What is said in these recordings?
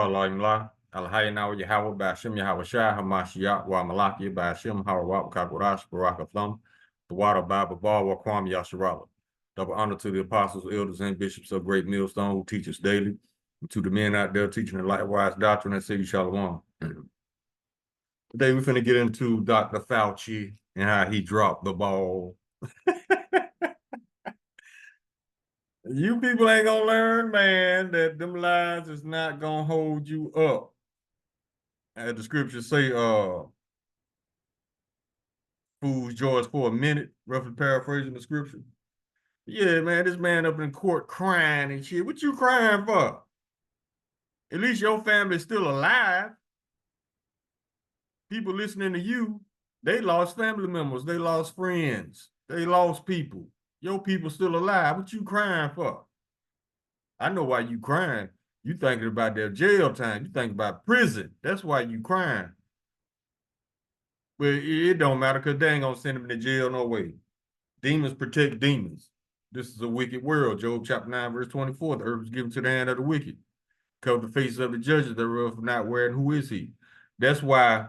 Allah Imla, Al-Hayna Yahweh Bashim Yahweh Shah Hamashiach wa Malaki Bashim Harawat Kakurash Baraka Thumb, the water Bible Bar wa Kwam Yasharala. Double honor to the apostles, elders, and bishops of Great Millstone who teach us daily, and to the men out there teaching the likewise doctrine and city Shalom. Today we're finna get into Dr. Fauci and how he dropped the ball. You people ain't gonna learn, man, that them lies is not gonna hold you up. As the scriptures say, fools joys for a minute, roughly paraphrasing the scripture. Yeah, man, this man up in court crying and shit. What you crying for? At least your family's still alive. People listening to you, they lost family members, they lost friends, they lost people. Your people still alive. What you crying for? I know why you crying. You thinking about their jail time. You thinking about prison. That's why you crying. But it don't matter because they ain't gonna send them to jail no way. Demons protect demons. This is a wicked world. Job chapter 9, verse 24. The earth is given to the hand of the wicked. Cover the faces of the judges thereof not wearing. Who is he? That's why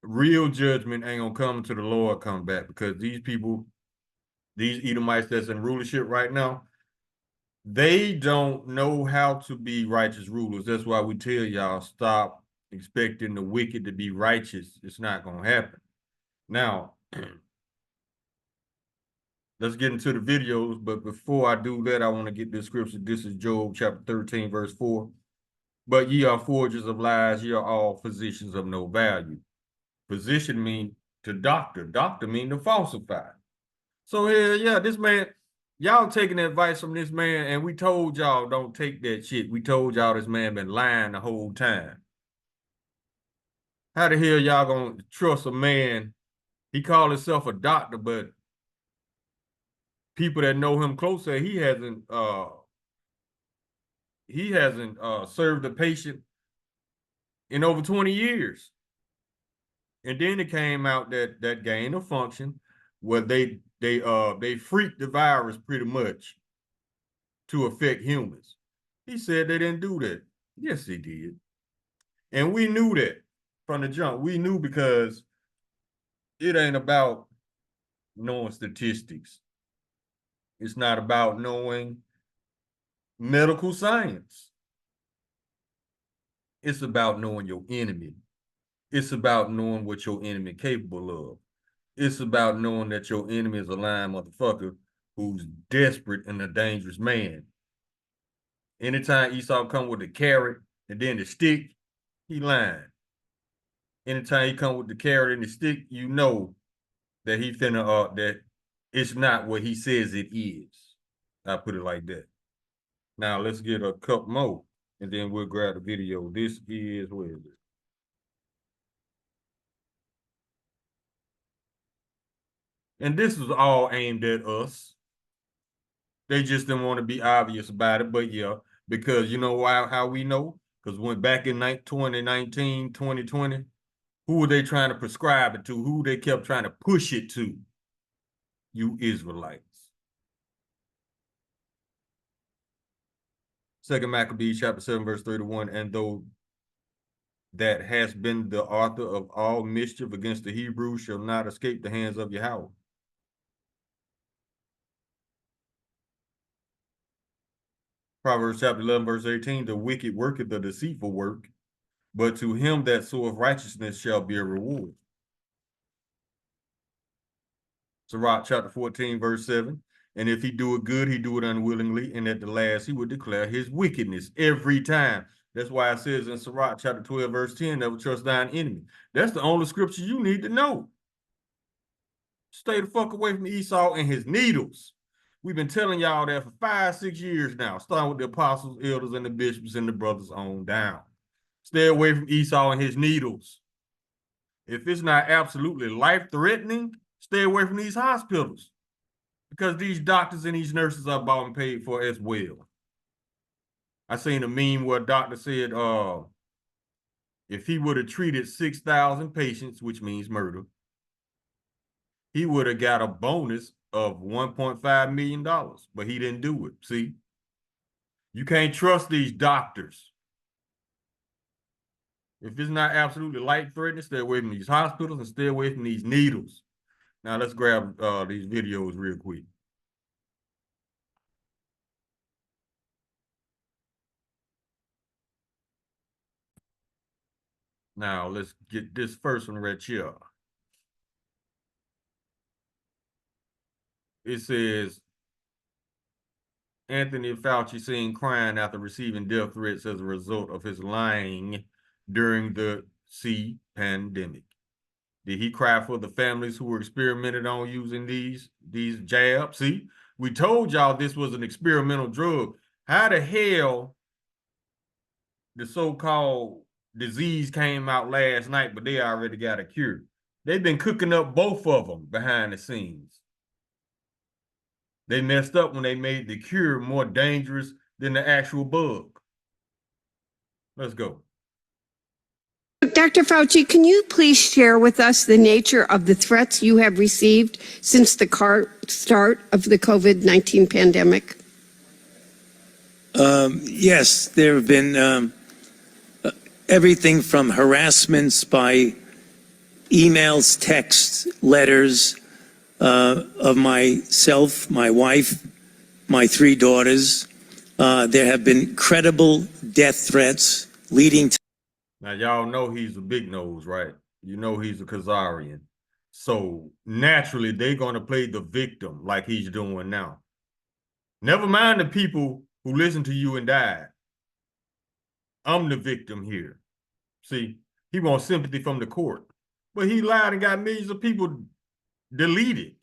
real judgment ain't gonna come until the Lord come back, because these people, these Edomites that's in rulership right now, they don't know how to be righteous rulers. That's why we tell y'all, stop expecting the wicked to be righteous. It's not gonna happen. Now, let's get into the videos, but before I do that, I want to get this scripture. This is Job chapter 13, verse 4. But ye are forgers of lies, ye are all physicians of no value. Physician mean to doctor. Doctor mean to falsify. So yeah, this man, y'all taking advice from this man, and we told y'all don't take that shit. We told y'all this man been lying the whole time. How the hell y'all gonna trust a man? He called himself a doctor, but people that know him closer, he hasn't served a patient in over 20 years. And then it came out that gain of function where they freaked the virus pretty much to affect humans. He said they didn't do that. Yes, they did. And we knew that from the jump. We knew because it ain't about knowing statistics. It's not about knowing medical science. It's about knowing your enemy. It's about knowing what your enemy capable of. It's about knowing that your enemy is a lying motherfucker who's desperate and a dangerous man. Anytime Esau come with the carrot and then the stick, he lying. Anytime he come with the carrot and the stick, you know that he finna that it's not what he says it is. I put it like that. Now let's get a couple more, and then we'll grab the video. This is, where is it? And this was all aimed at us. They just didn't want to be obvious about it, but yeah, because you know why? How we know? Because when back in 2019, 2020, who were they trying to prescribe it to? Who they kept trying to push it to? You Israelites. Second Maccabees chapter 7, verse 31, and though that has been the author of all mischief against the Hebrews shall not escape the hands of Yahweh. Proverbs chapter 11, verse 18, the wicked worketh the deceitful work, but to him that soweth righteousness shall be a reward. Sirach chapter 14, verse 7, and if he do it good, he do it unwillingly, and at the last he would declare his wickedness every time. That's why it says in Sirach chapter 12, verse 10, never trust thine enemy. That's the only scripture you need to know. Stay the fuck away from Esau and his needles. We've been telling y'all that for 5-6 years now, starting with the apostles, elders, and the bishops and the brothers on down. Stay away from Esau and his needles. If it's not absolutely life-threatening, stay away from these hospitals, because these doctors and these nurses are bought and paid for as well. I seen a meme where a doctor said, if he would have treated 6,000 patients, which means murder, he would have got a bonus of $1.5 million, but he didn't do it. See, you can't trust these doctors. If it's not absolutely life-threatening, stay away from these hospitals and stay away from these needles. Now let's grab these videos real quick. Now let's get this first one right here. It says, Anthony Fauci seen crying after receiving death threats as a result of his lying during the pandemic. Did he cry for the families who were experimented on using these jabs? See, we told y'all this was an experimental drug. How the hell the so-called disease came out last night, but they already got a cure? They've been cooking up both of them behind the scenes. They messed up when they made the cure more dangerous than the actual bug. Let's go. Dr. Fauci, can you please share with us the nature of the threats you have received since the start of the COVID-19 pandemic? Yes, there have been everything from harassments by emails, texts, letters of myself, my wife, my 3 daughters. There have been credible death threats leading to... Now, y'all know he's a big nose, right? You know he's a Khazarian. So naturally, they're going to play the victim like he's doing now. Never mind the people who listened to you and died. I'm the victim here. See, he wants sympathy from the court. But he lied and got millions of people deleted.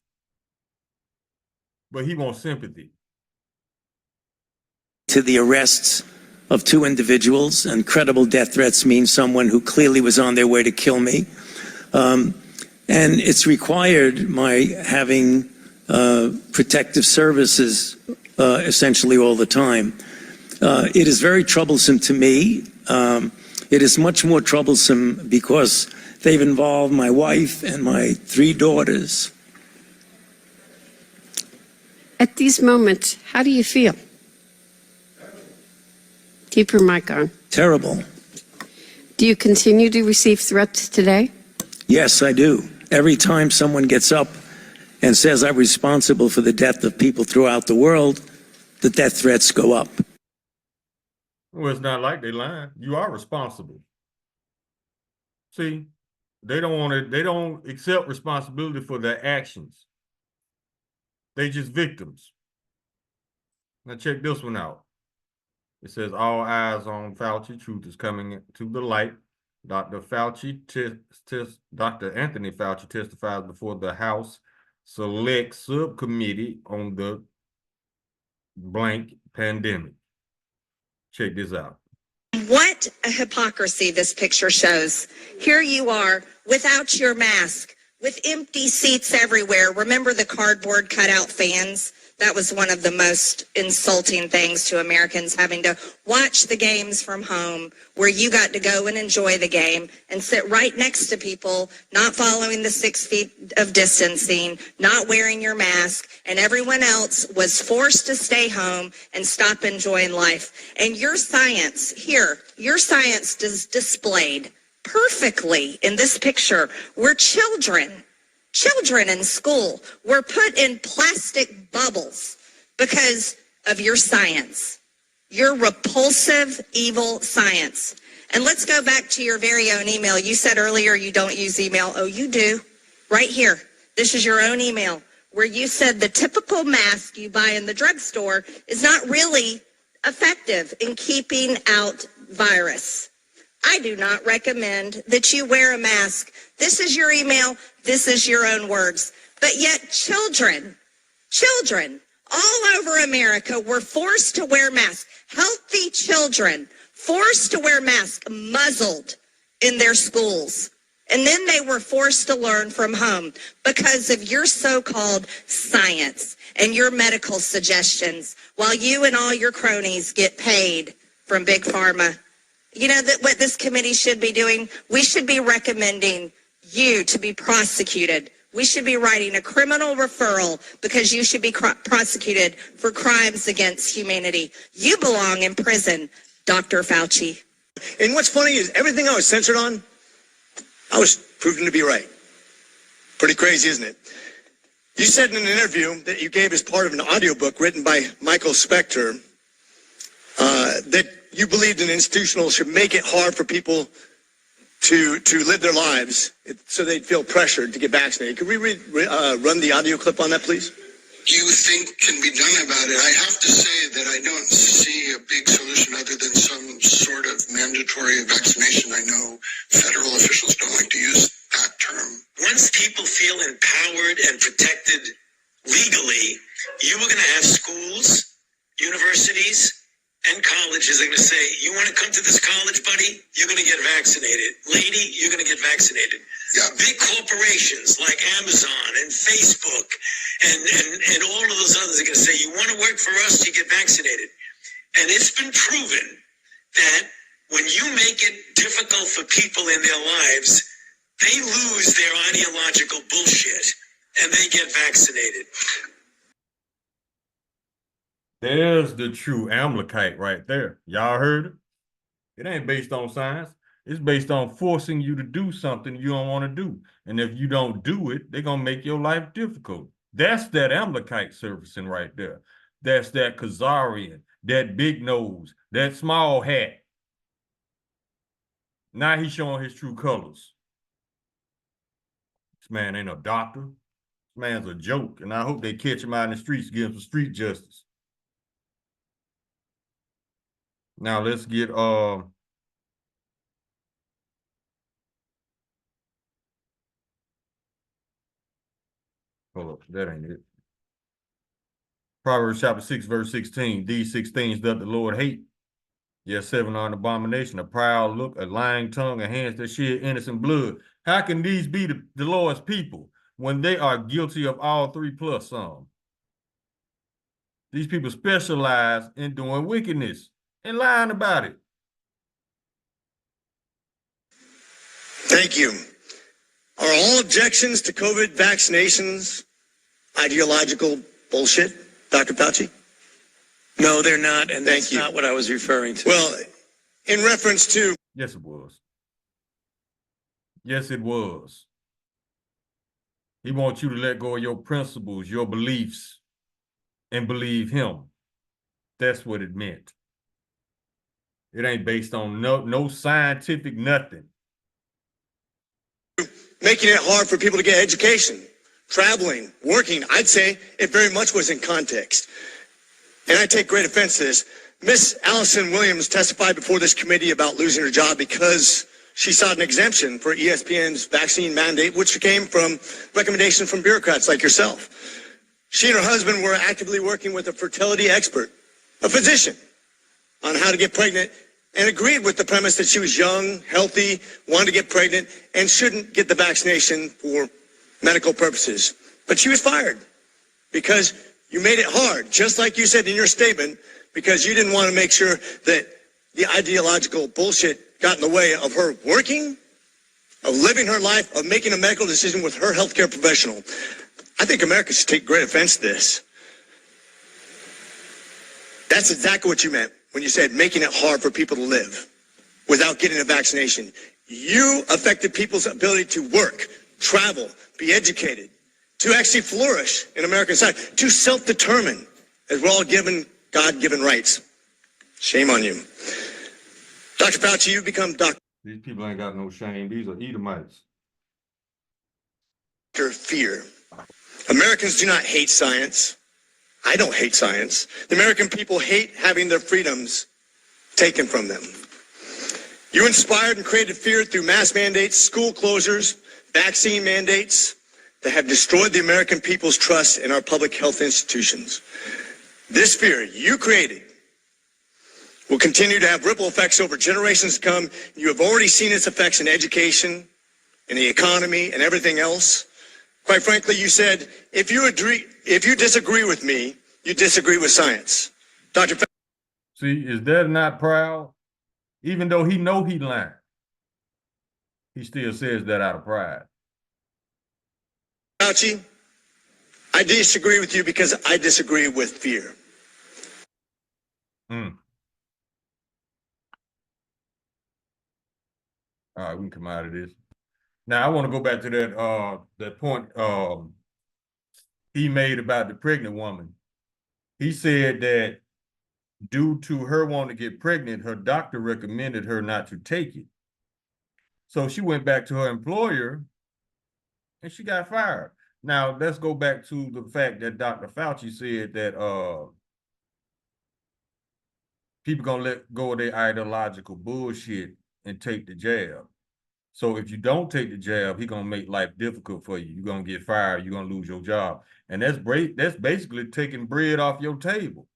But he wants sympathy. To the arrests of 2 individuals, and credible death threats mean someone who clearly was on their way to kill me. And it's required my having protective services essentially all the time. It is very troublesome to me. It is much more troublesome because they've involved my wife and my 3 daughters. At these moments, how do you feel? Keep your mic on. Terrible. Do you continue to receive threats today? Yes, I do. Every time someone gets up and says I'm responsible for the death of people throughout the world, the death threats go up. Well, it's not like they lying. You are responsible. See, they don't accept responsibility for their actions. They just victims. Now check this one out. It says, all eyes on Fauci. Truth is coming to the light. Dr. Anthony Fauci testifies before the House Select Subcommittee on the blank pandemic. Check this out. What a hypocrisy this picture shows. Here you are without your mask, with empty seats everywhere. Remember the cardboard cutout fans? That was one of the most insulting things to Americans, having to watch the games from home, where you got to go and enjoy the game and sit right next to people, not following the 6 feet of distancing, not wearing your mask, and everyone else was forced to stay home and stop enjoying life. And your science here, your science is displayed perfectly in this picture, where children in school were put in plastic bubbles because of your science, your repulsive, evil science. And let's go back to your very own email. You said earlier you don't use email. Oh, you do. Right here. This is your own email where you said the typical mask you buy in the drugstore is not really effective in keeping out virus. I do not recommend that you wear a mask. This is your email. This is your own words. But yet children all over America were forced to wear masks. Healthy children forced to wear masks, muzzled in their schools. And then they were forced to learn from home because of your so-called science and your medical suggestions, while you and all your cronies get paid from Big Pharma. You know that what this committee should be doing? We should be recommending you to be prosecuted. We should be writing a criminal referral because you should be prosecuted for crimes against humanity. You belong in prison, Dr. Fauci. And what's funny is everything I was censored on, I was proven to be right. Pretty crazy, isn't it? You said in an interview that you gave as part of an audiobook written by Michael Spector that you believed an institutional should make it hard for people to live their lives so they'd feel pressured to get vaccinated. Could we run the audio clip on that, please? You think can be done about it? I have to say that I don't see a big solution other than some sort of mandatory vaccination. I know federal officials don't like to use that term. Once people feel empowered and protected legally, you are going to have schools, universities, and colleges are going to say, you want to come to this college, buddy? You're going to get vaccinated. Lady, you're going to get vaccinated. Yeah. Big corporations like Amazon and Facebook and all of those others are going to say, you want to work for us, you get vaccinated. And it's been proven that when you make it difficult for people in their lives, they lose their ideological bullshit and they get vaccinated. There's the true Amalekite right there. Y'all heard it? It ain't based on science. It's based on forcing you to do something you don't want to do. And if you don't do it, they're going to make your life difficult. That's that Amalekite servicing right there. That's that Khazarian, that big nose, that small hat. Now he's showing his true colors. This man ain't a doctor. This man's a joke. And I hope they catch him out in the streets, give him some street justice. Now let's get hold up, that ain't it. Proverbs chapter 6, verse 16. These 6 things doth the Lord hate. Yes, 7 are an abomination, a proud look, a lying tongue, and hands that shed innocent blood. How can these be the Lord's people when they are guilty of all 3 plus some? These people specialize in doing wickedness and lying about it. Thank you. Are all objections to COVID vaccinations ideological bullshit, Dr. Fauci? No, they're not, and Thank that's you. not what I was referring to. Well, in reference to... Yes, it was. Yes, it was. He wants you to let go of your principles, your beliefs, and believe him. That's what it meant. It ain't based on no scientific nothing. Making it hard for people to get education, traveling, working, I'd say it very much was in context. And I take great offense to this. Miss Allison Williams testified before this committee about losing her job because she sought an exemption for ESPN's vaccine mandate, which came from recommendation from bureaucrats like yourself. She and her husband were actively working with a fertility expert, a physician, on how to get pregnant, and agreed with the premise that she was young, healthy, wanted to get pregnant, and shouldn't get the vaccination for medical purposes. But she was fired because you made it hard, just like you said in your statement, because you didn't want to make sure that the ideological bullshit got in the way of her working, of living her life, of making a medical decision with her healthcare professional. I think America should take great offense to this. That's exactly what you meant when you said making it hard for people to live without getting a vaccination. You affected people's ability to work, travel, be educated, to actually flourish in American society, to self-determine, as we're all given God-given rights. Shame on you. Dr. Fauci, you've become Dr. These people ain't got no shame. These are Edomites. Fear. Americans do not hate science. I don't hate science. The American people hate having their freedoms taken from them. You inspired and created fear through mass mandates, school closures, vaccine mandates that have destroyed the American people's trust in our public health institutions. This fear you created will continue to have ripple effects over generations to come. You have already seen its effects in education, in the economy, and everything else. Quite frankly, you said, if you disagree with me, you disagree with science. Dr. See, is that not proud? Even though he know he lying, he still says that out of pride. Fauci, I disagree with you because I disagree with fear. All right, we can come out of this. Now I want to go back to that point he made about the pregnant woman. He said that due to her wanting to get pregnant, her doctor recommended her not to take it. So she went back to her employer and she got fired. Now let's go back to the fact that Dr. Fauci said that people gonna let go of their ideological bullshit and take the jab. So if you don't take the jab, he gonna make life difficult for you. You're gonna get fired. You're gonna lose your job, and that's basically taking bread off your table.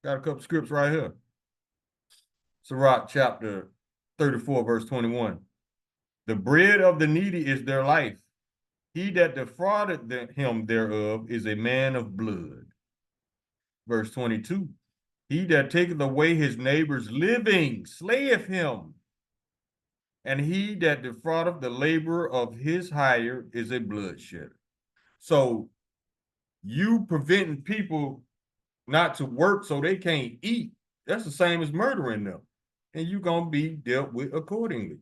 Got a couple scripts right here. Sirach chapter 34, verse 21. The bread of the needy is their life. He that defrauded him thereof is a man of blood. Verse 22. He that taketh away his neighbor's living slayeth him. And he that defraudeth the laborer of his hire is a bloodshedder. So you preventing people not to work so they can't eat, that's the same as murdering them. And you're going to be dealt with accordingly.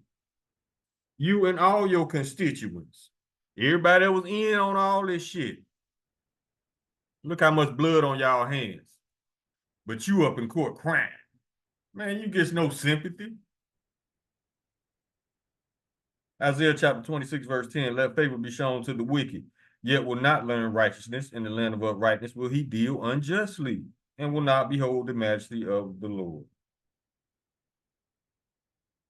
You and all your constituents, everybody that was in on all this shit. Look how much blood on y'all hands. But you up in court crying. Man, you get no sympathy. Isaiah chapter 26, verse 10, let favor be shown to the wicked, yet will not learn righteousness. In the land of uprightness will he deal unjustly, and will not behold the majesty of the Lord.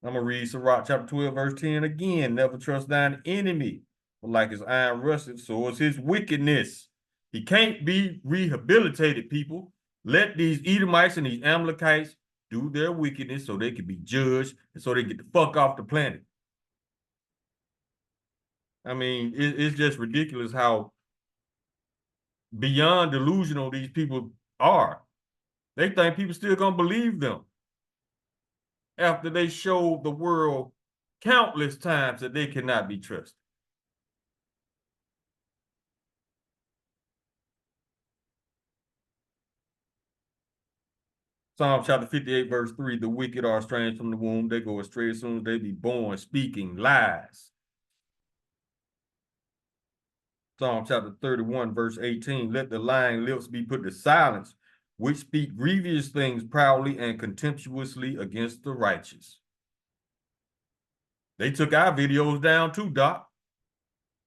I'm going to read Sirach chapter 12, verse 10 again. Never trust thine enemy, for like his iron rusteth, so is his wickedness. He can't be rehabilitated, people. Let these Edomites and these Amalekites do their wickedness so they can be judged and so they get the fuck off the planet. I mean, it's just ridiculous how beyond delusional these people are. They think people still gonna believe them after they showed the world countless times that they cannot be trusted. Psalm chapter 58, verse 3, the wicked are estranged from the womb. They go astray as soon as they be born, speaking lies. Psalm chapter 31, verse 18, let the lying lips be put to silence, which speak grievous things proudly and contemptuously against the righteous. They took our videos down too, Doc.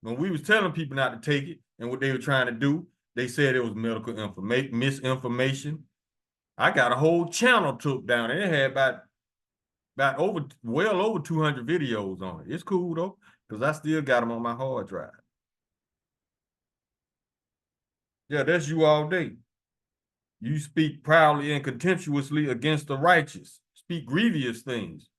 When we was telling people not to take it and what they were trying to do, they said it was medical misinformation. I got a whole channel took down, and it had well over 200 videos on it. It's cool though, because I still got them on my hard drive. Yeah, that's you all day. You speak proudly and contemptuously against the righteous. Speak grievous things.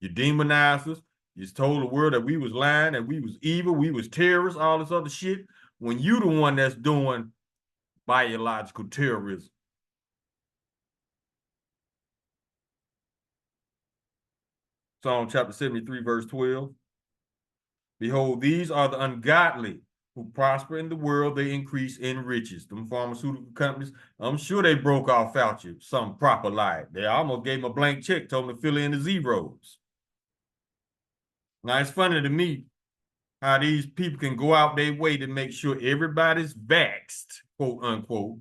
You demonize us. You told the world that we was lying, that we was evil, we was terrorists, all this other shit, when you the one that's doing biological terrorism. Psalm chapter 73, verse 12. Behold, these are the ungodly who prosper in the world, they increase in riches. Them pharmaceutical companies, I'm sure they broke off Fauci some proper lie. They almost gave him a blank check, told him to fill in the zeros. Now, it's funny to me how these people can go out their way to make sure everybody's vaxxed, quote unquote.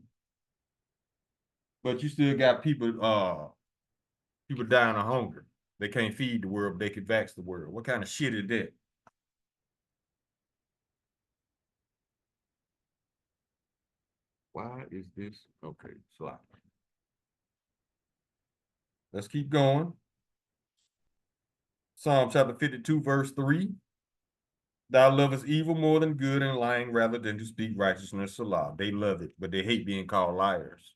But you still got people dying of hunger. They can't feed the world, but they can vax the world. What kind of shit is that? Why is this? Okay, slide. Let's keep going. Psalm chapter 52, verse 3. Thou lovest evil more than good, and lying rather than to speak righteousness. Salah. They love it, but they hate being called liars.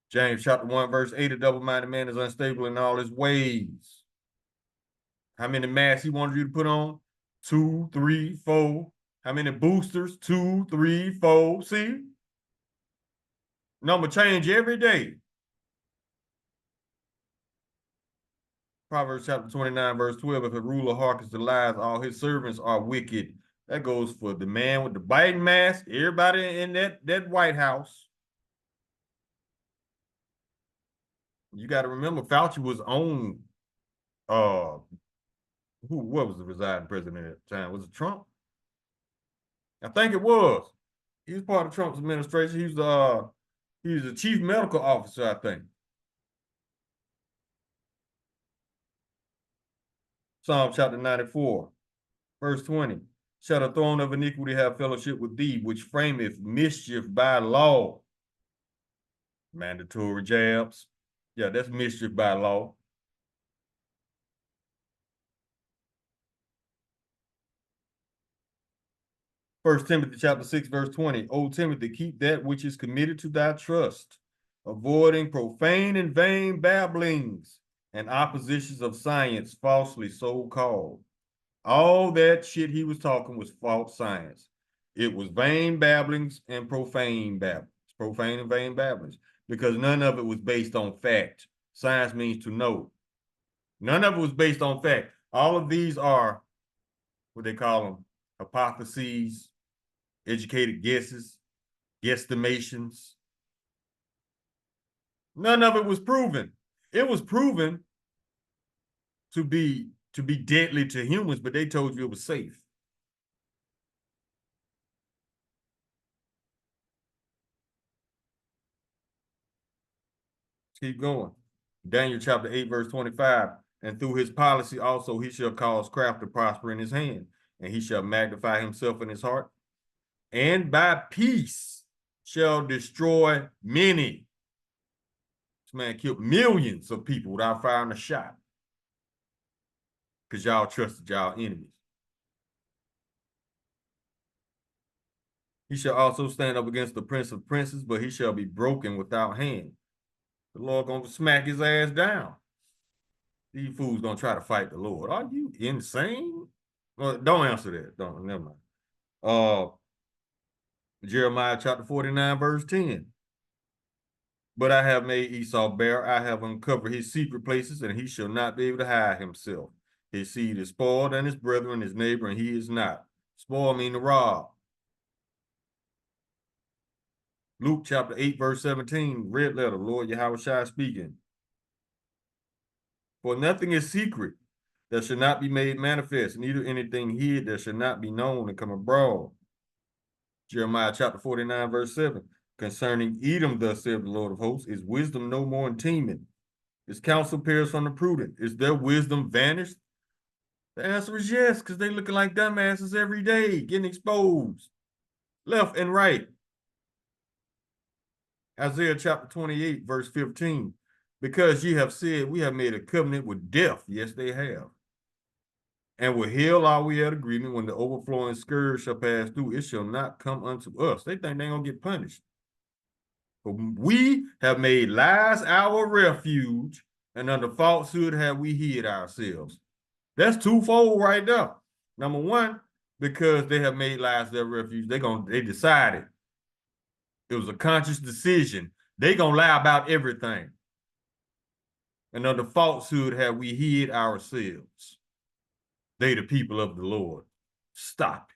James chapter 1, verse 8, a double-minded man is unstable in all his ways. How many masks he wanted you to put on? 2, 3, 4. How many boosters? 2, 3, 4. See? Number change every day. Proverbs chapter 29, verse 12, if a ruler hearkens to lies, all his servants are wicked. That goes for the man with the Biden mask, everybody in that White House. You got to remember, Fauci was on what was the residing president at the time? Was it Trump? I think it was. He was part of Trump's administration. He was the chief medical officer, I think. Psalm chapter 94, verse 20. Shall the throne of iniquity have fellowship with thee, which frameth mischief by law? Mandatory jabs. Yeah, that's mischief by law. First Timothy chapter 6, verse 20. O Timothy, keep that which is committed to thy trust, avoiding profane and vain babblings and oppositions of science, falsely so called. All that shit he was talking was false science. It was vain babblings and profane babblings, profane and vain babblings, because none of it was based on fact. Science means to know. None of it was based on fact. All of these are what they call them, hypotheses, educated guesses, guesstimations. None of it was proven. It was proven to be deadly to humans, but they told you it was safe. Keep going. Daniel chapter 8, verse 25. And through his policy also he shall cause craft to prosper in his hand, and he shall magnify himself in his heart, and by peace shall destroy many. This man killed millions of people without firing a shot, because y'all trusted y'all enemies. He shall also stand up against the prince of princes, but he shall be broken without hand. The Lord gonna smack his ass down. These fools gonna try to fight the Lord. Are you insane? Well, don't answer that. Don't, never mind. Jeremiah chapter 49, verse 10. But I have made Esau bare, I have uncovered his secret places, and he shall not be able to hide himself. His seed is spoiled, and his brethren, his neighbor, and he is not. Spoil mean to rob. Luke chapter 8, verse 17, red letter, Lord Yahushua speaking. For nothing is secret that should not be made manifest, neither anything hid that should not be known and come abroad. Jeremiah chapter 49, verse 7. Concerning Edom, thus saith the Lord of hosts, is wisdom no more in Teman? Is counsel perished from the prudent? Is their wisdom vanished? The answer is yes, because they looking like dumbasses every day, getting exposed, left and right. Isaiah chapter 28, verse 15. Because ye have said, we have made a covenant with death. Yes, they have. And with hell are we at agreement. When the overflowing scourge shall pass through, it shall not come unto us. They think they're going to get punished. But we have made lies our refuge, and under falsehood have we hid ourselves. That's twofold right there. Number one, because they have made lies their refuge, they decided. It was a conscious decision. They gonna lie about everything. And under falsehood have we hid ourselves. They the people of the Lord. Stop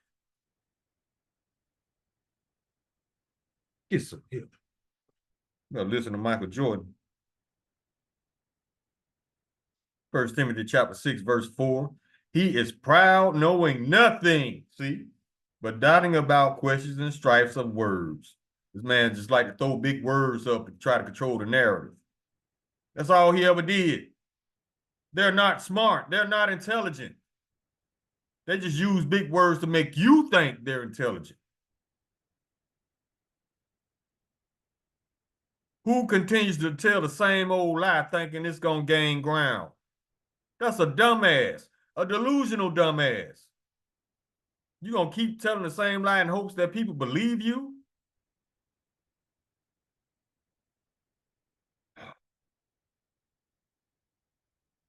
it. Get some help. Now listen to Michael Jordan. 1 Timothy chapter 6, verse 4. He is proud, knowing nothing, see, but doubting about questions and strifes of words. This man just like to throw big words up and try to control the narrative. That's all he ever did. They're not smart. They're not intelligent. They just use big words to make you think they're intelligent. Who continues to tell the same old lie thinking it's going to gain ground? That's a dumbass, a delusional dumbass. You going to keep telling the same lie in hopes that people believe you?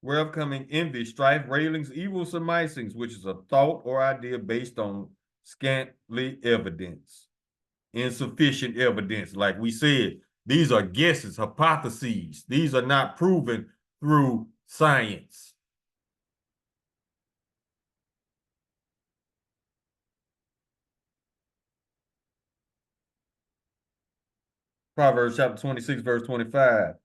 Whereof coming envy, strife, railings, evil surmisings, which is a thought or idea based on scantly evidence, insufficient evidence. Like we said, these are guesses, hypotheses. These are not proven through science. Proverbs chapter 26, verse 25.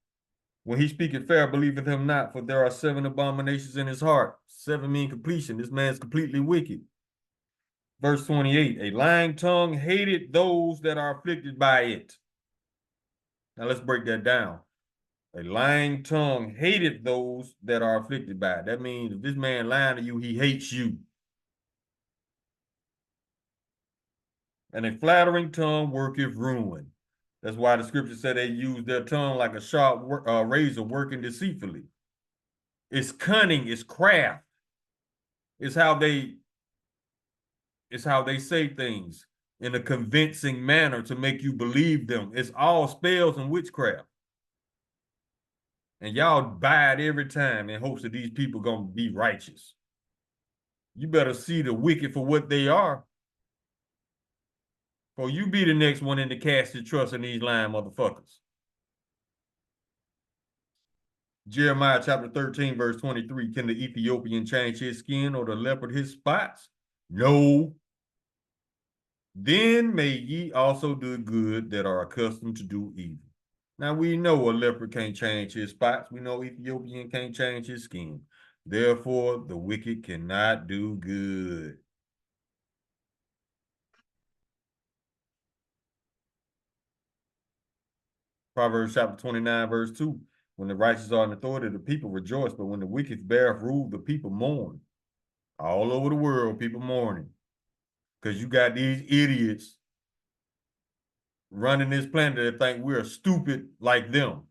When he speaketh fair, believeth him not, for there are 7 abominations in his heart. 7 mean completion. This man's completely wicked. Verse 28, a lying tongue hated those that are afflicted by it. Now let's break that down. A lying tongue hated those that are afflicted by it. That means if this man lying to you, he hates you. And a flattering tongue worketh ruin. That's why the scripture said they use their tongue like a sharp razor working deceitfully. It's cunning, it's craft. It's how they say things in a convincing manner to make you believe them. It's all spells and witchcraft. And y'all buy it every time in hopes that these people gonna be righteous. You better see the wicked for what they are. Or you be the next one in to cast your trust in these lying motherfuckers. Jeremiah chapter 13, verse 23. Can the Ethiopian change his skin or the leopard his spots? No. Then may ye also do good that are accustomed to do evil. Now we know a leopard can't change his spots. We know Ethiopian can't change his skin. Therefore, the wicked cannot do good. Proverbs chapter 29, verse 2. When the righteous are in authority, the people rejoice, but when the wicked beareth rule, the people mourn. All over the world, people mourning. Because you got these idiots running this planet that think we're stupid like them.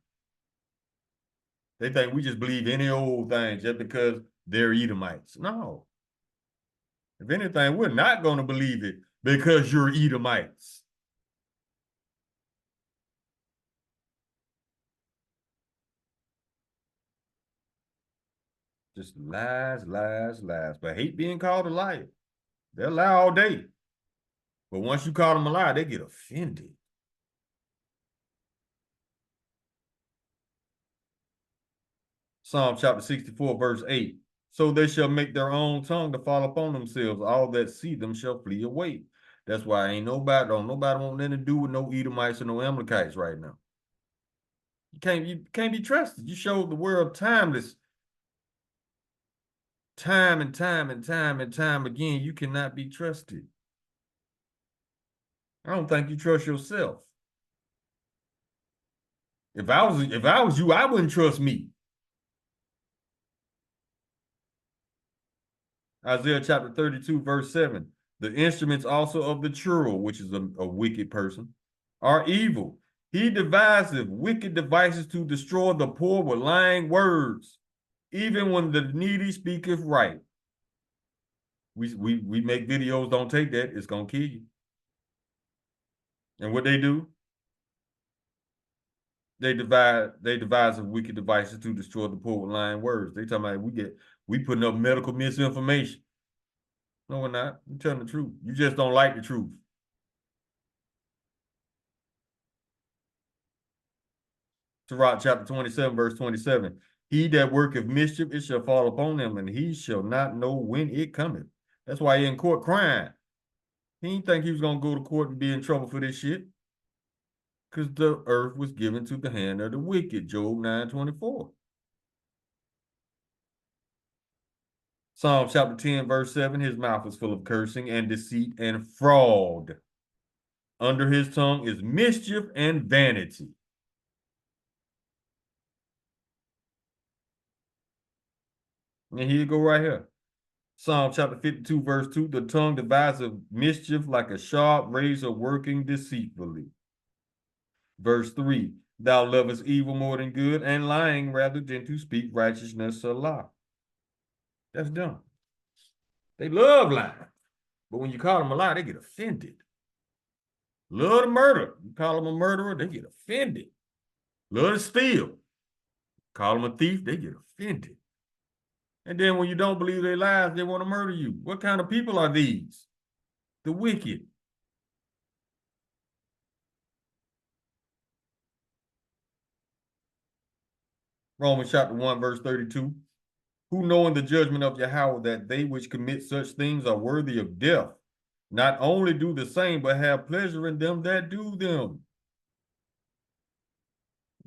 They think we just believe any old thing just because they're Edomites. No. If anything, we're not going to believe it because you're Edomites. Just lies, lies, lies. But hate being called a liar. They'll lie all day. But once you call them a liar, they get offended. Psalm chapter 64, verse 8. So they shall make their own tongue to fall upon themselves. All that see them shall flee away. That's why ain't nobody want nothing to do with no Edomites or no Amalekites right now. You can't be trusted. You showed the world timeless. Time and time and time and time again, you cannot be trusted. I don't think you trust yourself. If I was you, I wouldn't trust me. Isaiah chapter 32, verse 7. The instruments also of the churl, which is a wicked person, are evil. He deviseth wicked devices to destroy the poor with lying words, even when the needy speaketh right. We make videos, don't take that, it's gonna kill you. And what they do? They devise wicked devices to destroy the poor with lying words. They talking about we putting up medical misinformation. No, we're not. We're telling the truth. You just don't like the truth. Sirach chapter 27, verse 27. He that worketh mischief, it shall fall upon him, and he shall not know when it cometh. That's why he in court crying. He didn't think he was gonna go to court and be in trouble for this shit. Because the earth was given to the hand of the wicked. Job 9:24. Psalm chapter 10, verse 7. His mouth is full of cursing and deceit and fraud. Under his tongue is mischief and vanity. And here you go right here. Psalm chapter 52, verse 2. The tongue deviseth mischief like a sharp razor working deceitfully. Verse 3. Thou lovest evil more than good, and lying rather than to speak righteousness Salah. That's dumb. They love lying. But when you call them a lie, they get offended. Love to murder. You call them a murderer, they get offended. Love to steal. Call them a thief, they get offended. And then when you don't believe their lies, they want to murder you. What kind of people are these? The wicked. Romans chapter 1, verse 32. Who knowing the judgment of Yahweh that they which commit such things are worthy of death, not only do the same, but have pleasure in them that do them.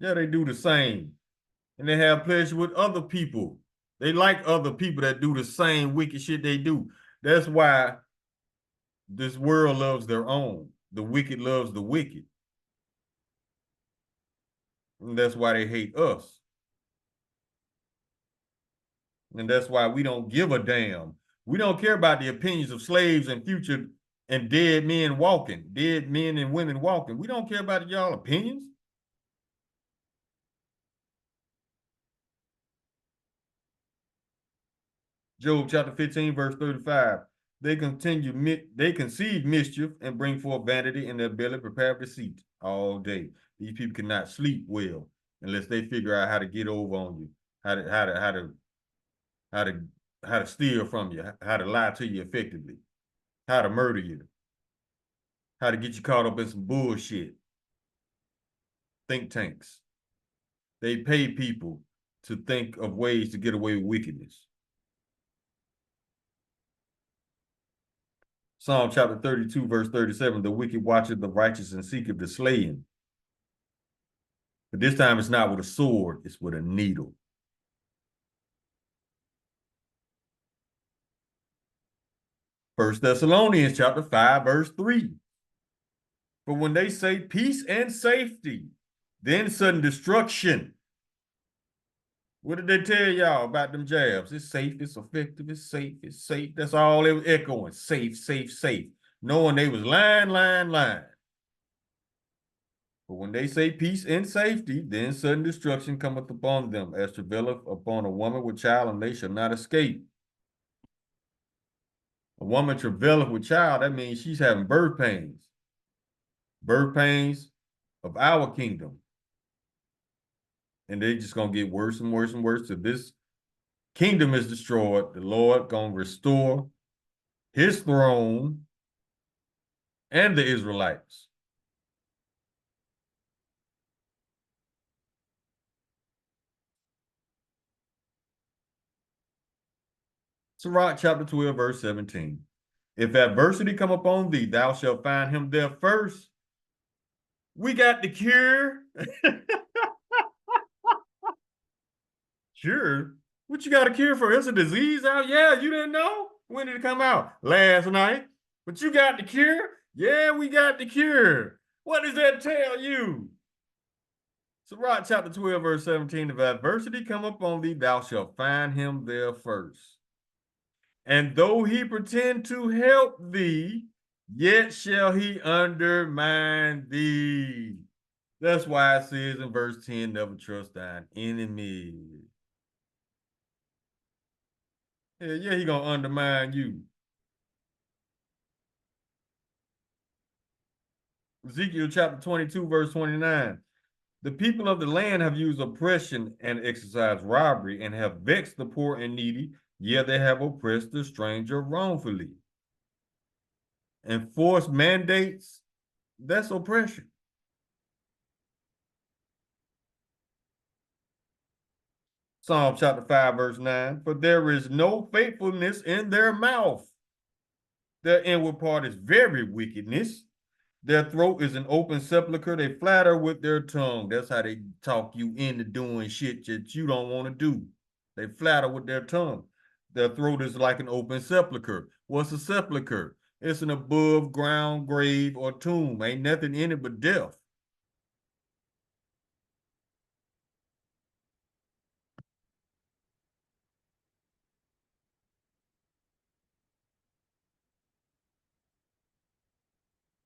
Yeah, they do the same. And they have pleasure with other people. They like other people that do the same wicked shit they do. That's why this world loves their own. The wicked loves the wicked. And that's why they hate us. And that's why we don't give a damn. We don't care about the opinions of slaves and future and dead men walking, dead men and women walking. We don't care about y'all opinions. Job chapter 15, verse 35. They conceive mischief and bring forth vanity in their belly, prepare deceit all day. These people cannot sleep well unless they figure out how to get over on you, how to steal from you, how to lie to you effectively, how to murder you, how to get you caught up in some bullshit. Think tanks. They pay people to think of ways to get away with wickedness. Psalm chapter 32, verse 37, the wicked watcheth the righteous and seeketh to slay him. But this time it's not with a sword, it's with a needle. First Thessalonians chapter 5, verse 3. For when they say peace and safety, then sudden destruction. What did they tell y'all about them jabs? It's safe, it's effective, it's safe, it's safe. That's all they was echoing. Safe, safe, safe. Knowing they was lying. But when they say peace and safety, then sudden destruction cometh upon them, as travaileth upon a woman with child, and they shall not escape. A woman travaileth with child, that means she's having birth pains. Birth pains of our kingdom. And they just gonna get worse and worse and worse till this kingdom is destroyed. The Lord gonna restore his throne and the Israelites. Sirach chapter 12, verse 17. If adversity come upon thee, thou shalt find him there first. We got the cure. Cure? What you got a cure for? It's a disease out? Yeah, you didn't know? When did it come out? Last night. But you got the cure? Yeah, we got the cure. What does that tell you? Sirach chapter 12, verse 17. If adversity come upon thee, thou shalt find him there first. And though he pretend to help thee, yet shall he undermine thee. That's why it says in verse 10, never trust thine enemy. Yeah, he gonna undermine you. Ezekiel chapter 22, verse 29. The people of the land have used oppression and exercised robbery and have vexed the poor and needy, yet they have oppressed the stranger wrongfully. Enforced mandates, that's oppression. Psalm chapter 5, verse 9. For there is no faithfulness in their mouth. Their inward part is very wickedness. Their throat is an open sepulchre. They flatter with their tongue. That's how they talk you into doing shit that you don't want to do. They flatter with their tongue. Their throat is like an open sepulchre. What's a sepulchre? It's an above ground grave or tomb. Ain't nothing in it but death.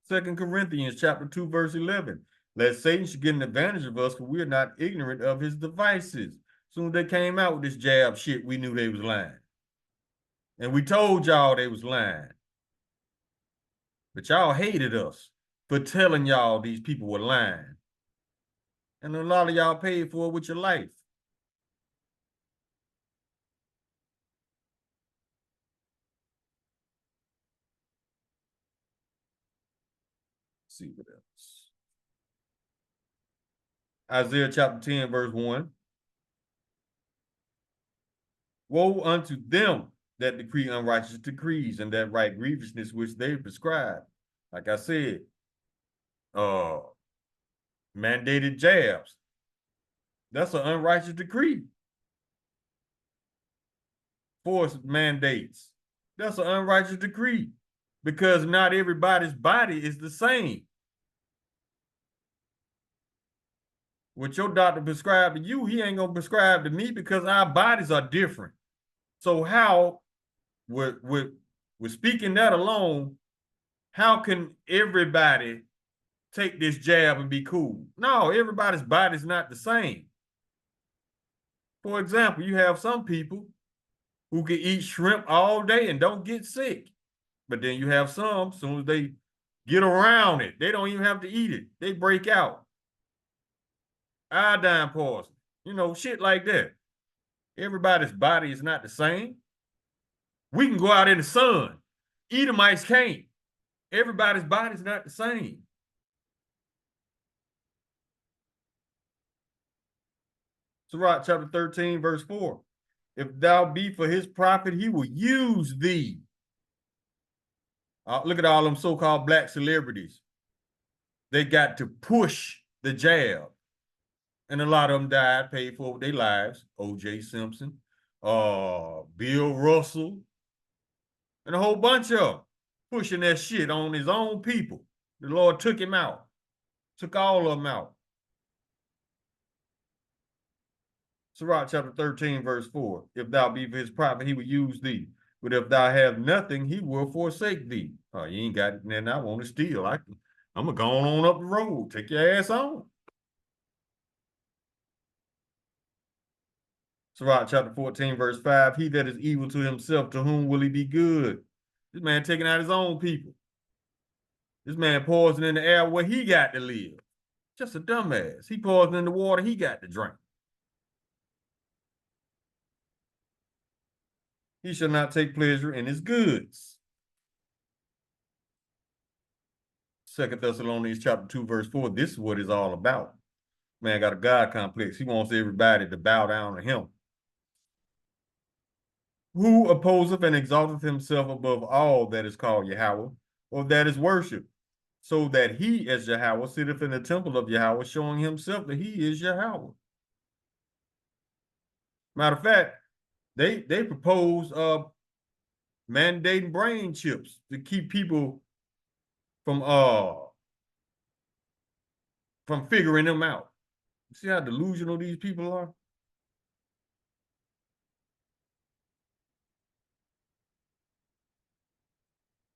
Second Corinthians chapter 2, verse 11. Lest Satan should get an advantage of us, for we are not ignorant of his devices. Soon as they came out with this jab shit, we knew they was lying. And we told y'all they was lying. But y'all hated us for telling y'all these people were lying. And a lot of y'all paid for it with your life. Let's see what else. Isaiah chapter 10, verse 1. Woe unto them that decree unrighteous decrees and that write grievousness which they prescribe. Like I said, mandated jabs. That's an unrighteous decree. Forced mandates. That's an unrighteous decree because not everybody's body is the same. What your doctor prescribed to you, he ain't gonna prescribe to me because our bodies are different. So how, with speaking that alone, how can everybody take this jab and be cool? No, everybody's body's not the same. For example, you have some people who can eat shrimp all day and don't get sick. But then you have some, as soon as they get around it, they don't even have to eat it. They break out. Iodine poisoning, shit like that. Everybody's body is not the same. We can go out in the sun. Edomites can't. Everybody's body's not the same. Sirach chapter 13, verse 4. If thou be for his profit, he will use thee. Look at all them so-called black celebrities. They got to push the jab. And a lot of them died, paid for with their lives. O.J. Simpson, Bill Russell, and a whole bunch of them pushing that shit on his own people. The Lord took him out, took all of them out. Sirach chapter 13, verse 4. If thou be for his profit, he will use thee. But if thou have nothing, he will forsake thee. Oh, you ain't got it, then I want to steal. I'm going to go on up the road. Take your ass on. Sirach chapter 14, verse 5. He that is evil to himself, to whom will he be good? This man taking out his own people. This man poisoning in the air where he got to live. Just a dumbass. He poisoning in the water he got to drink. He shall not take pleasure in his goods. 2 Thessalonians chapter 2, verse 4. This is what it's all about. Man got a God complex. He wants everybody to bow down to him. Who opposeth and exalteth himself above all that is called Yahweh, or that is worshipped, so that he as Yahweh sitteth in the temple of Yahweh, showing himself that he is Yahweh. Matter of fact, they propose mandating brain chips to keep people from figuring them out. See how delusional these people are?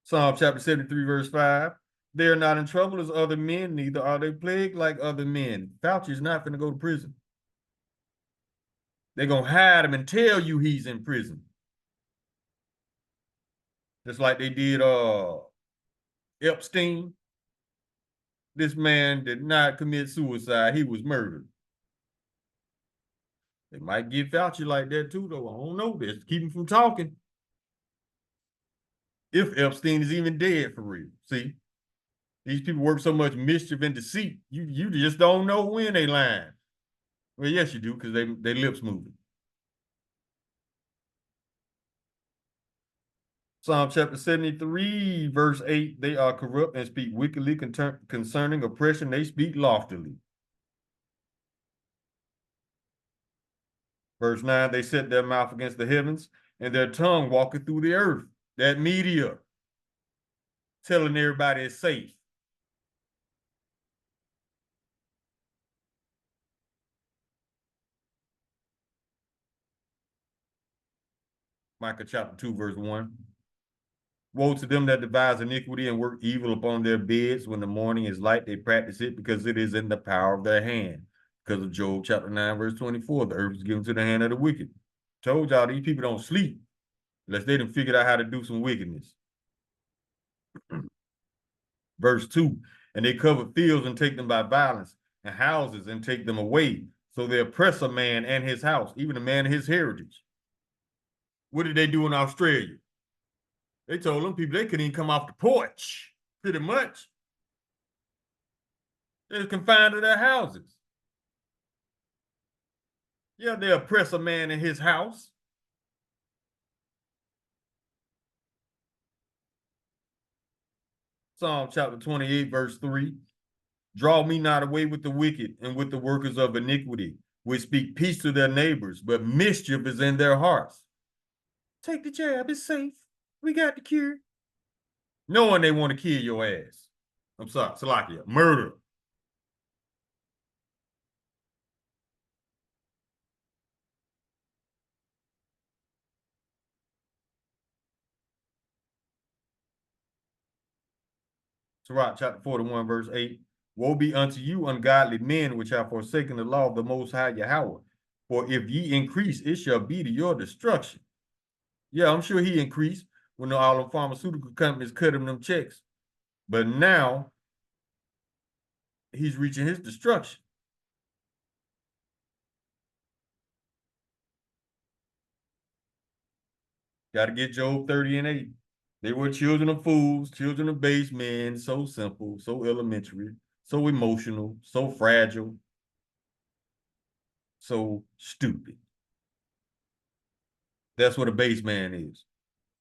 Psalm chapter 73, verse 5. They are not in trouble as other men, neither are they plagued like other men. Fauci's not going to go to prison. They're going to hide him and tell you he's in prison. Just like they did Epstein. This man did not commit suicide. He was murdered. They might get Fauci like that too, though. I don't know. Just keep him from talking. If Epstein is even dead for real. See? These people work so much mischief and deceit. You just don't know when they lying. Well, yes, you do, because they lips moving. Psalm chapter 73, verse 8. They are corrupt and speak wickedly concerning oppression. They speak loftily. Verse 9. They set their mouth against the heavens, and their tongue walketh through the earth. That media telling everybody it's safe. Micah chapter 2, verse 1. Woe to them that devise iniquity and work evil upon their beds. When the morning is light, they practice it because it is in the power of their hand. Because of Job chapter 9, verse 24, the earth is given to the hand of the wicked. Told y'all these people don't sleep unless they done figured out how to do some wickedness. Verse 2, and they cover fields and take them by violence, and houses and take them away. So they oppress a man and his house, even a man and his heritage. What did they do in Australia? They told them people they couldn't even come off the porch, pretty much. They're confined to their houses. Yeah, they oppress a man in his house. Psalm chapter 28, verse 3. Draw me not away with the wicked and with the workers of iniquity, which speak peace to their neighbors, but mischief is in their hearts. Take the jab, it's safe. We got the cure. Knowing they want to kill your ass. I'm sorry, Salakia, murder. Sirach chapter 41, verse 8. Woe be unto you, ungodly men, which have forsaken the law of the Most High Yahweh. For if ye increase, it shall be to your destruction. Yeah, I'm sure he increased when all the pharmaceutical companies cut him them checks. But now he's reaching his destruction. Got to get Job 30 and 8. They were children of fools, children of base men, so simple, so elementary, so emotional, so fragile, so stupid. That's what a base man is.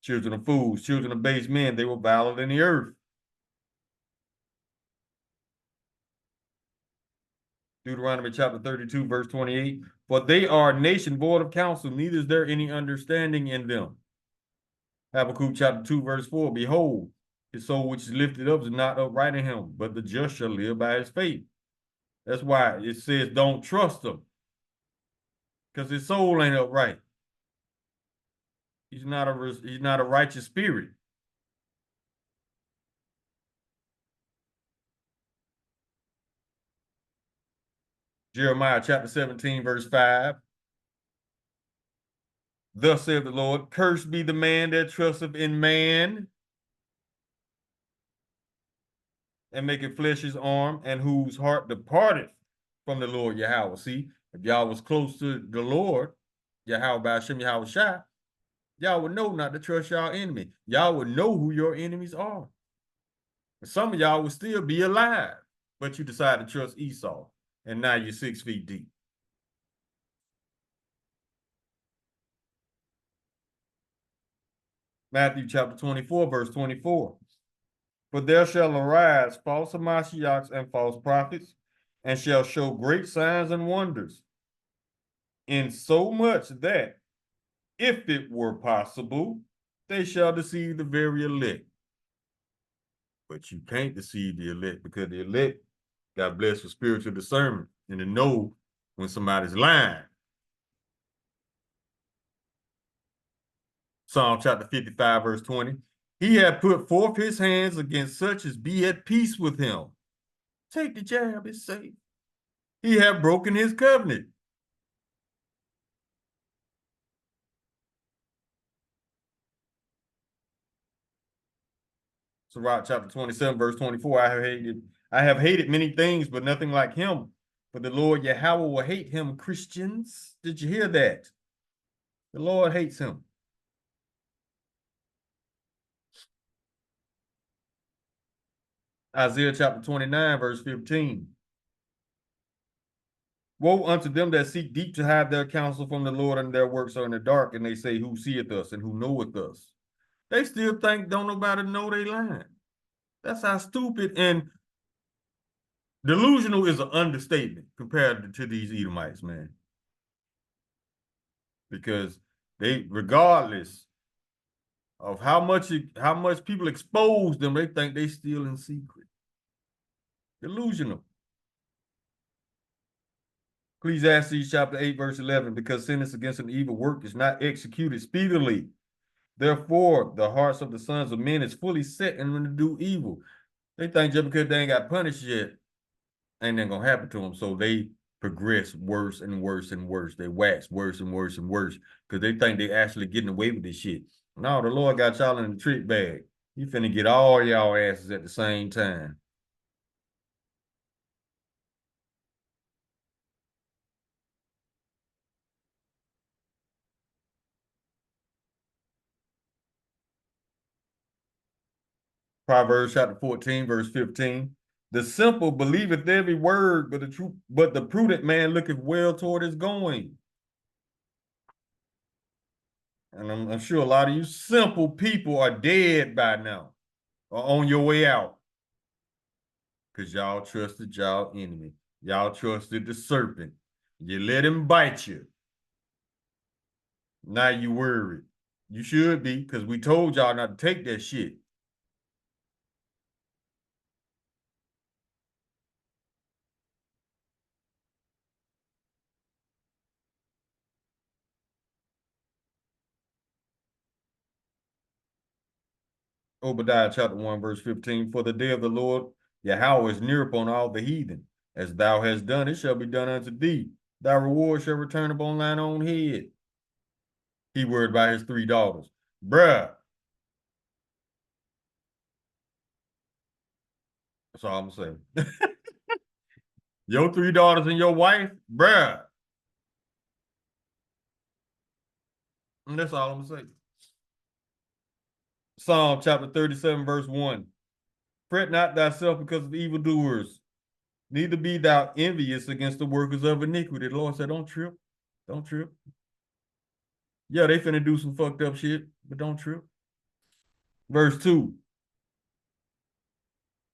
Children of fools, children of base men, they were violent in the earth. Deuteronomy chapter 32, verse 28. For they are a nation void of counsel, neither is there any understanding in them. Habakkuk chapter 2, verse 4. Behold, his soul which is lifted up is not upright in him, but the just shall live by his faith. That's why it says don't trust him, because his soul ain't upright. He's not a righteous spirit. Jeremiah chapter 17, verse 5. Thus saith the Lord, cursed be the man that trusteth in man, and maketh flesh his arm, and whose heart departeth from the Lord Yahweh. See, if y'all was close to the Lord, Yahweh by Hashem Yahweh Shai, y'all would know not to trust y'all enemy. Y'all would know who your enemies are. Some of y'all would still be alive, but you decide to trust Esau, and now you're 6 feet deep. Matthew chapter 24, verse 24. For there shall arise false Hamashiachs and false prophets, and shall show great signs and wonders, in so much that, if it were possible, they shall deceive the very elect. But you can't deceive the elect, because the elect got blessed with spiritual discernment and to know when somebody's lying. Psalm chapter 55, verse 20. He had put forth his hands against such as be at peace with him. Take the jab, it's safe. He had broken his covenant. Sirach chapter 27, verse 24. I have hated many things, but nothing like him. For the Lord Yahweh will hate him, Christians. Did you hear that? The Lord hates him. Isaiah chapter 29, verse 15. Woe unto them that seek deep to hide their counsel from the Lord, and their works are in the dark, and they say, who seeth us and who knoweth us? They still think don't nobody know they lying. That's how stupid and delusional is an understatement compared to these Edomites, man. Because they, regardless of how much people expose them, they think they still in secret. Delusional. Ecclesiastes chapter 8, verse 11, because sentence against an evil work is not executed speedily. Therefore, the hearts of the sons of men is fully set in them to do evil. They think just because they ain't got punished yet, ain't nothing gonna happen to them. So they progress worse and worse and worse. They wax worse and worse and worse because they think they actually getting away with this shit. No, the Lord got y'all in the trick bag. He finna get all y'all asses at the same time. Proverbs chapter 14, verse 15. The simple believeth every word, but the prudent man looketh well toward his going. And I'm sure a lot of you simple people are dead by now, or on your way out. Because y'all trusted y'all enemy. Y'all trusted the serpent. You let him bite you. Now you worried. You should be, because we told y'all not to take that shit. Obadiah chapter 1, verse 15. For the day of the Lord Yahweh is near upon all the heathen. As thou hast done, it shall be done unto thee. Thy reward shall return upon thine own head. He worried about his 3 daughters. Bruh. That's all I'm saying. Your 3 daughters and your wife, bruh. And that's all I'm saying. Psalm chapter 37, verse 1. Fret not thyself because of evildoers, neither be thou envious against the workers of iniquity. The Lord said, don't trip. Don't trip. Yeah, they finna do some fucked up shit, but don't trip. Verse 2.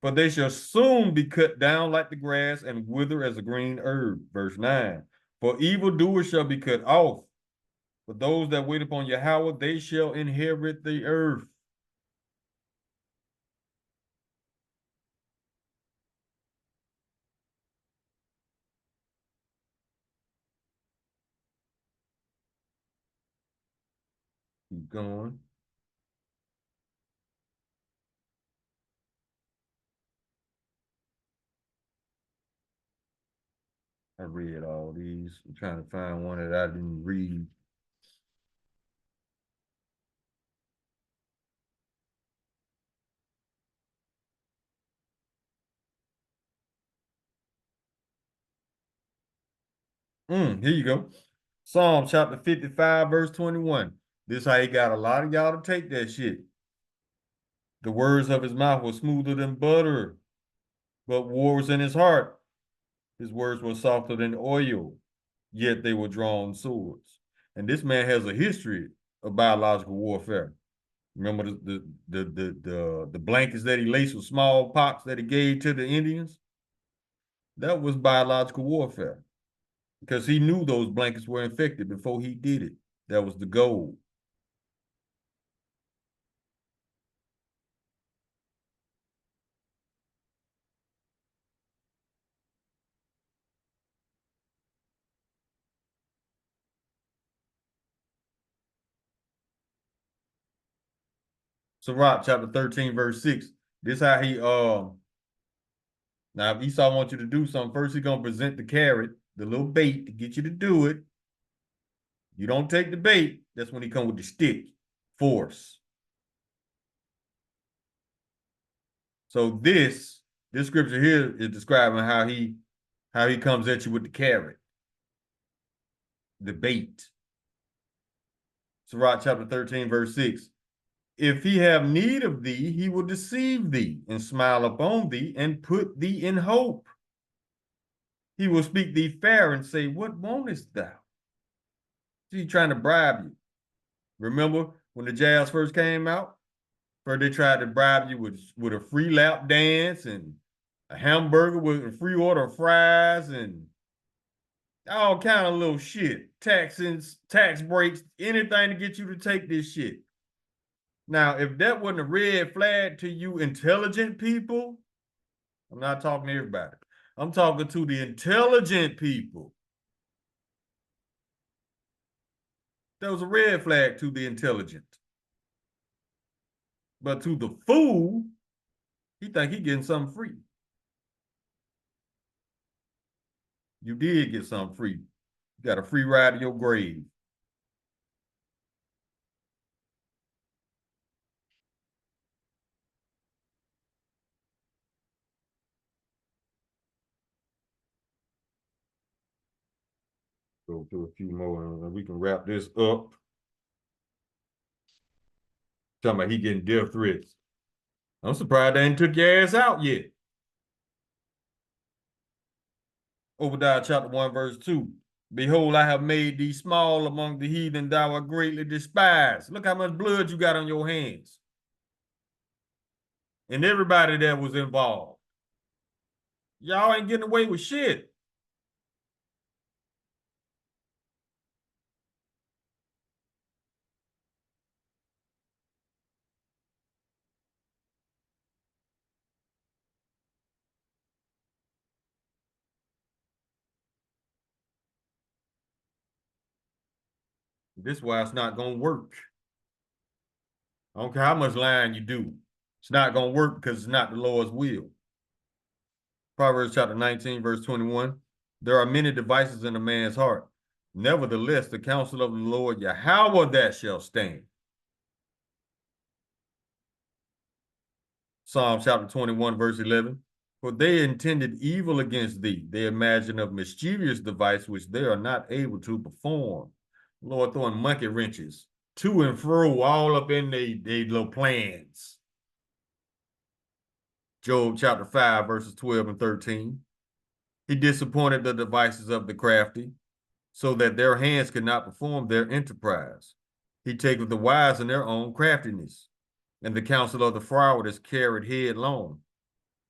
For they shall soon be cut down like the grass and wither as a green herb. Verse 9. For evildoers shall be cut off. For those that wait upon Yahweh, they shall inherit the earth. Keep going. I read all these. I'm trying to find one that I didn't read. Here you go. Psalm chapter 55, verse 21. This how he got a lot of y'all to take that shit. The words of his mouth were smoother than butter, but war was in his heart. His words were softer than oil, yet they were drawn swords. And this man has a history of biological warfare. Remember the blankets that he laced with smallpox that he gave to the Indians? That was biological warfare because he knew those blankets were infected before he did it. That was the goal. Sirach chapter 13, verse 6. This how he now if Esau wants you to do something, first he's gonna present the carrot, the little bait to get you to do it. You don't take the bait, that's when he come with the stick, force. So this scripture here is describing how he comes at you with the carrot, the bait. Sirach chapter 13, verse 6. If he have need of thee, he will deceive thee and smile upon thee and put thee in hope. He will speak thee fair and say, what wantest thou? He's trying to bribe you. Remember when the jazz first came out? First they tried to bribe you with a free lap dance and a hamburger with a free order of fries and all kind of little shit. Taxes, tax breaks, anything to get you to take this shit. Now, if that wasn't a red flag to you intelligent people, I'm not talking to everybody. I'm talking to the intelligent people. That was a red flag to the intelligent. But to the fool, he think he getting something free. You did get something free. You got a free ride to your grave. Go through a few more and we can wrap this up. Talking about he getting death threats. I'm surprised they ain't took your ass out yet. Obadiah chapter 1, verse 2. Behold, I have made thee small among the heathen, thou art greatly despised. Look how much blood you got on your hands. And everybody that was involved. Y'all ain't getting away with shit. This is why it's not going to work. I don't care how much lying you do. It's not going to work because it's not the Lord's will. Proverbs chapter 19, verse 21. There are many devices in a man's heart. Nevertheless, the counsel of the Lord Yahweh that shall stand. Psalm chapter 21, verse 11. For they intended evil against thee. They imagine of mischievous device which they are not able to perform. Lord throwing monkey wrenches to and fro all up in their little plans. Job chapter 5, verses 12 and 13. He disappointed the devices of the crafty, so that their hands could not perform their enterprise. He taketh the wise in their own craftiness, and the counsel of the froward is carried headlong.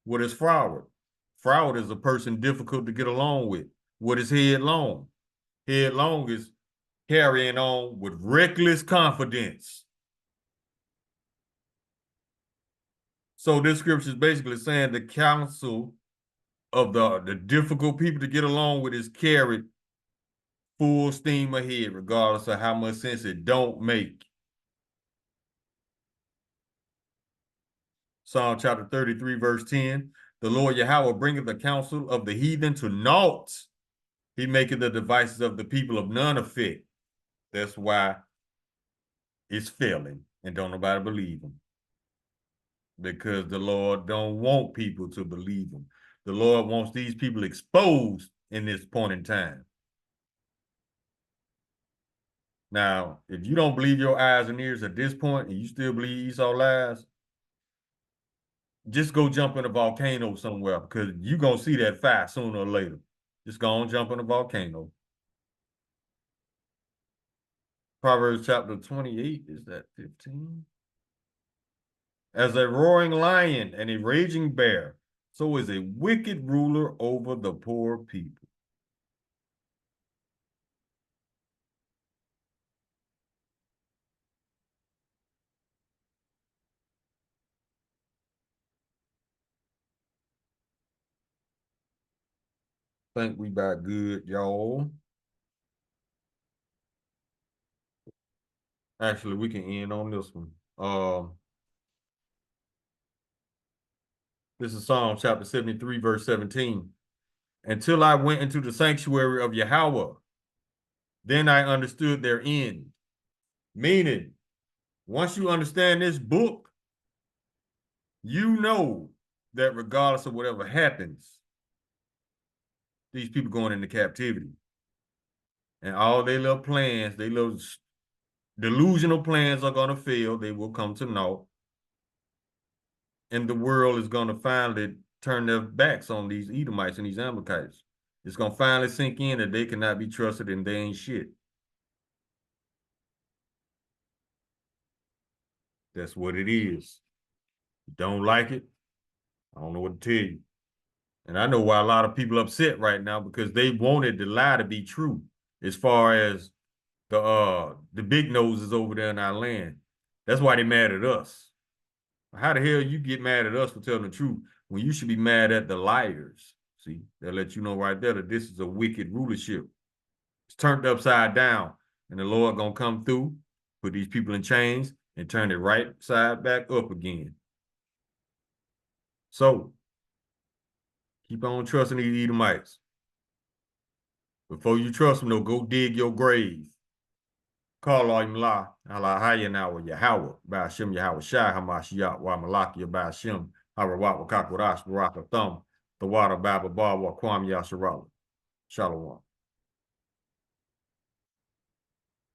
What is froward? Froward is a person difficult to get along with. What is headlong? Headlong is carrying on with reckless confidence. So this scripture is basically saying the counsel of the difficult people to get along with is carried full steam ahead, regardless of how much sense it don't make. Psalm chapter 33, verse 10. The Lord Yahweh bringeth the counsel of the heathen to naught. He maketh the devices of the people of none effect. That's why it's failing and don't nobody believe him. Because the Lord don't want people to believe him. The Lord wants these people exposed in this point in time. Now, if you don't believe your eyes and ears at this point and you still believe Esau lies, just go jump in a volcano somewhere because you're going to see that fire sooner or later. Just go and jump in a volcano. Proverbs chapter 28, is that 15? As a roaring lion and a raging bear, so is a wicked ruler over the poor people. Think we about good, y'all. Actually, we can end on this one. This is Psalm chapter 73, verse 17. Until I went into the sanctuary of Yahweh, then I understood their end. Meaning, once you understand this book, you know that regardless of whatever happens, these people going into captivity. And all their little plans, their little delusional plans are going to fail. They will come to naught. And the world is going to finally turn their backs on these Edomites and these Amalekites. It's going to finally sink in that they cannot be trusted and they ain't shit. That's what it is. Don't like it? I don't know what to tell you. And I know why a lot of people are upset right now because they wanted the lie to be true as far as the big noses over there in our land. That's why they mad at us. How the hell you get mad at us for telling the truth when you should be mad at the liars? See, they'll let you know right there that this is a wicked rulership. It's turned upside down, and the Lord gonna come through, put these people in chains, and turn it right side back up again. So, keep on trusting these Edomites. Before you trust them, though, go dig your grave. Call Allah, Allah Hayana wa Yahweh, Ba'ashem Yahweh Shai, Hamashiach, wa Malaki, Ba'ashem, Harawat, wa Kakwarash, Baraka Thumb, the water Baba Bar, wa Kwam Yasharala. Shalom.